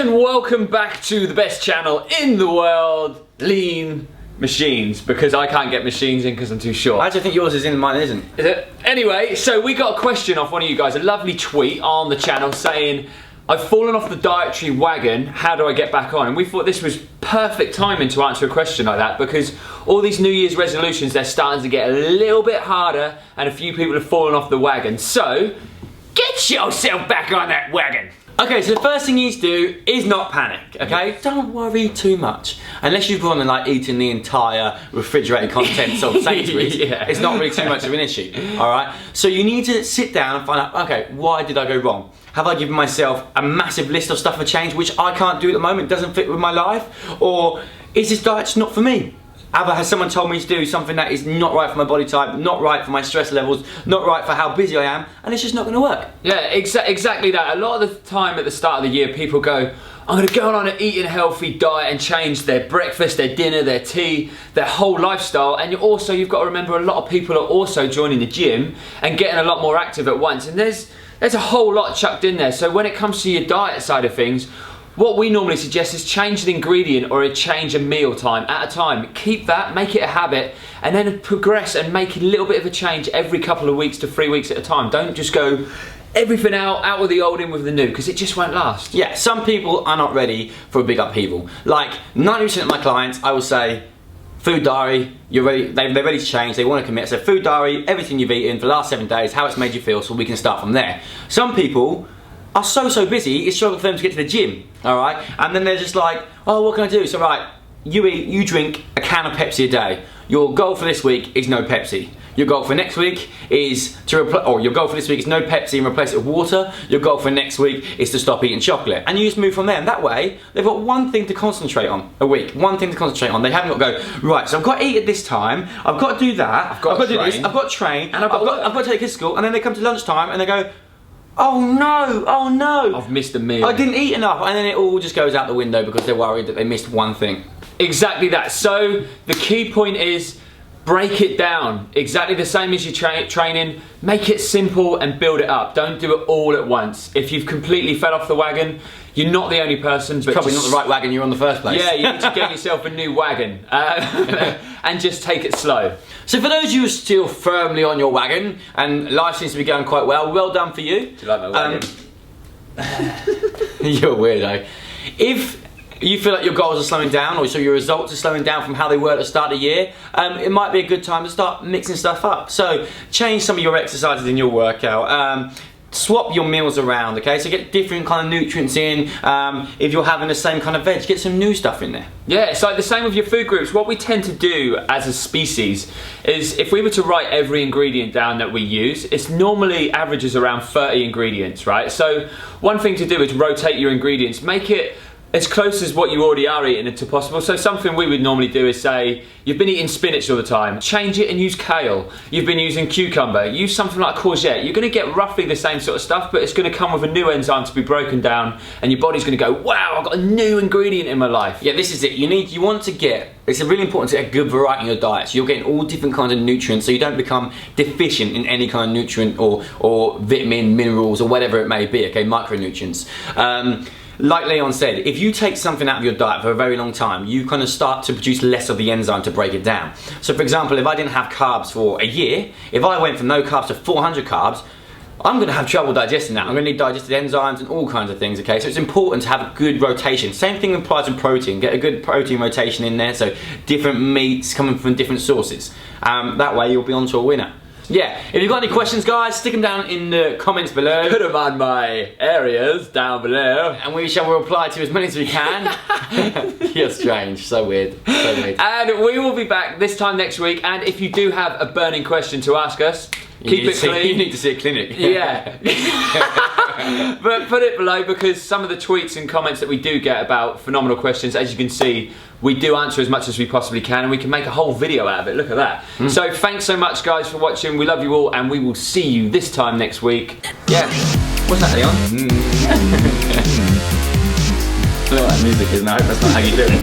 and welcome back to the best channel in the world, Lean Machines, because I can't get machines in because I'm too short. I actually think yours is in, mine isn't. Is it? Anyway, so we got a question off one of you guys, a lovely tweet on the channel saying, I've fallen off the dietary wagon, how do I get back on? And we thought this was perfect timing to answer a question like that, because all these New Year's resolutions, they're starting to get a little bit harder and a few people have fallen off the wagon. So, get yourself back on that wagon. Okay, so the first thing you need to do is not panic, okay? Don't worry too much. Unless you've gone and like eaten the entire refrigerated contents of Sainsbury's, it's not really too much of an issue, alright? So you need to sit down and find out, okay, why did I go wrong? Have I given myself a massive list of stuff for change which I can't do at the moment, doesn't fit with my life? Or is this diet just not for me? Has someone told me to do something that is not right for my body type, not right for my stress levels, not right for how busy I am, and it's just not going to work? Yeah, exactly that. A lot of the time at the start of the year, people go, I'm going to go on an eating healthy diet and change their breakfast, their dinner, their tea, their whole lifestyle. And you've got to remember, a lot of people are also joining the gym and getting a lot more active at once. And there's a whole lot chucked in there. So when it comes to your diet side of things, what we normally suggest is change an ingredient or change a meal time at a time. Keep that, make it a habit, and then progress and make a little bit of a change every couple of weeks to 3 weeks at a time. Don't just go everything out with the old, in with the new, because it just won't last. Yeah, some people are not ready for a big upheaval. Like 90% of my clients, I will say, food diary, you're ready, they're ready to change, they want to commit. So food diary, everything you've eaten for the last 7 days, how it's made you feel, so we can start from there. Some people are so busy, it's struggle for them to get to the gym, alright? And then they're just like, oh, what can I do? So right, you drink a can of Pepsi a day. Your goal for this week is no Pepsi. Your goal for next week is your goal for this week is no Pepsi and replace it with water. Your goal for next week is to stop eating chocolate. And you just move from there. And that way, they've got one thing to concentrate on a week. One thing to concentrate on. They haven't got to go, right, so I've got to eat at this time, I've got to do that, I've got to do this, I've got to train, and I've got to take kids to school, and then they come to lunchtime and they go, oh no, I've missed a meal. I didn't eat enough, and then it all just goes out the window because they're worried that they missed one thing. Exactly that. So the key point is break it down. Exactly the same as your training. Make it simple and build it up. Don't do it all at once. If you've completely fell off the wagon, you're not the only person. But probably not the right wagon you're on the first place. Yeah, you need to get yourself a new wagon and just take it slow. So for those of you who are still firmly on your wagon and life seems to be going quite well done for you. Do you like my wagon? You're a weirdo. If you feel like your goals are slowing down, or so your results are slowing down from how they were at the start of the year, it might be a good time to start mixing stuff up. So change some of your exercises in your workout. Swap your meals around, okay? So get different kind of nutrients in. If you're having the same kind of veg, get some new stuff in there. Yeah, it's like the same with your food groups. What we tend to do as a species is, if we were to write every ingredient down that we use, it's normally averages around 30 ingredients, right? So one thing to do is rotate your ingredients. Make it as close as what you already are eating to possible. So something we would normally do is say, you've been eating spinach all the time, change it and use kale. You've been using cucumber, use something like courgette. You're gonna get roughly the same sort of stuff, but it's gonna come with a new enzyme to be broken down, and your body's gonna go, wow, I've got a new ingredient in my life. Yeah, this is it. You want to get, it's really important to get a good variety in your diet. So you're getting all different kinds of nutrients, so you don't become deficient in any kind of nutrient or vitamin, minerals, or whatever it may be, okay, micronutrients. Like Leon said, if you take something out of your diet for a very long time, you kind of start to produce less of the enzyme to break it down. So for example, if I didn't have carbs for a year, if I went from no carbs to 400 carbs, I'm going to have trouble digesting that. I'm going to need digested enzymes and all kinds of things, okay? So it's important to have a good rotation. Same thing applies with protein. Get a good protein rotation in there, so different meats coming from different sources. That way you'll be onto a winner. Yeah, if you've got any questions, guys, stick them down in the comments below. Put them on my areas down below. And we shall reply to as many as we can. You're strange, so weird, so weird. And we will be back this time next week, and if you do have a burning question to ask us, keep it clean. You need to see a clinic. Yeah. But put it below, because some of the tweets and comments that we do get about phenomenal questions, as you can see, we do answer as much as we possibly can, and we can make a whole video out of it. Look at that. So thanks so much, guys, for watching. We love you all, and we will see you this time next week. Yeah. What's that, Leon? I don't know what that music is, and I hope that's not how you do it.